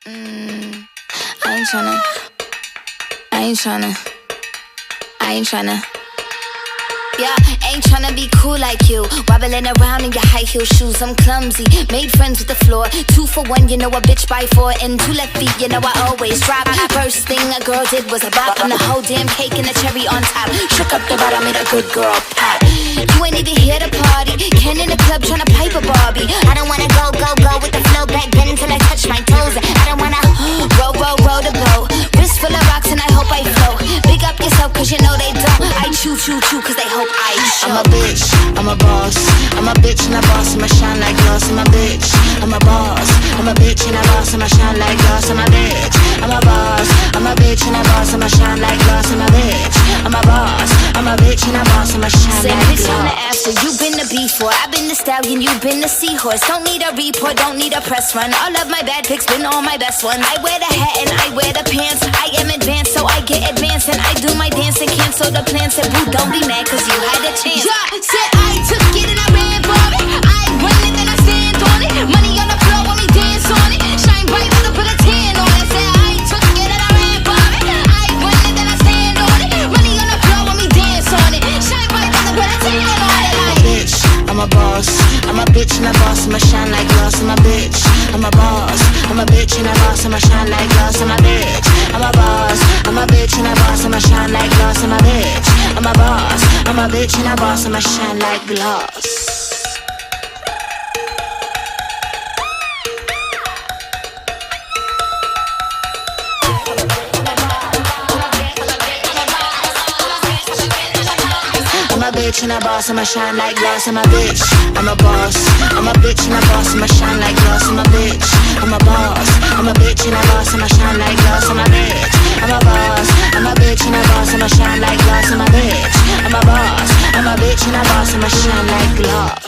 Mm, I ain't tryna. I ain't tryna. I ain't tryna. Yeah, ain't tryna be cool like you. Wobbling around in your high heel shoes, I'm clumsy. Made friends with the floor. 2 for 1, you know a bitch by 4. And 2 left feet, you know I always drop. First thing a girl did was a bop. And the whole damn cake and the cherry on top. Shook up the bottom, made a good girl pop. You ain't even here to party. Ken in the club tryna pipe a Barbie. I don't wanna go with the flow back then till I touch my toes. I don't wanna roll the boat. Wrist full of rocks and I hope I float. Big up yourself cause you know they don't. I chew cause they hope I show. I'm a bitch, I'm a boss. I'm a bitch and a boss, I'ma shine like gloss. I'm a bitch, I'm a boss. I'm a bitch and a boss, I'ma shine like gloss. I'm a bitch, I'm a boss. I'm a bitch and a boss, I'ma shine like gloss. I'm a bitch, I'm a boss. I'm a bitch and a boss, I'ma shine Say like bitch on the gloss. after, you been the before. I been the stallion, you been the seahorse. Don't need a report, don't need a press run. All of my bad pics been all my best ones. I wear the hat and I wear the pants. I am advanced, so I get advanced. And I do my dance and cancel the plans. Said boo, don't be mad cause you had a chance. Yeah, said I took it and I ran for it. I run it and I stand on it. Money on the floor when we dance on it. Shine bright with a put a tan on it. Said I took it and I ran for it. I run it and I stand on it. Money on the floor when we dance on it. Shine bright with a put a tan on it. I'm a bitch, I'm a boss. I'm a bitch and a boss, I'ma shine like gloss. I'm a bitch, I'm a boss. I'm a bitch and a boss, I'ma shine like gloss. I'm a bitch, I'm a boss. I'm a bitch and a boss, I'ma shine like gloss. I'm a bitch, I'm a boss. I'm a bitch and a boss, I'ma shine like gloss. I'm a bitch and a boss, I'ma shine like glass. I'm a bitch, I'm a boss. I'm a bitch and a boss, I'ma shine like glass. I'm a bitch, I'm a boss. I'm a bitch and a boss, I'ma shine like glass. I'm a bitch, I'm a boss. I'm a bitch and a boss, I'ma shine like glass. I'm a bitch, I'm a boss. I'm a bitch and a boss, I'ma shine like glass.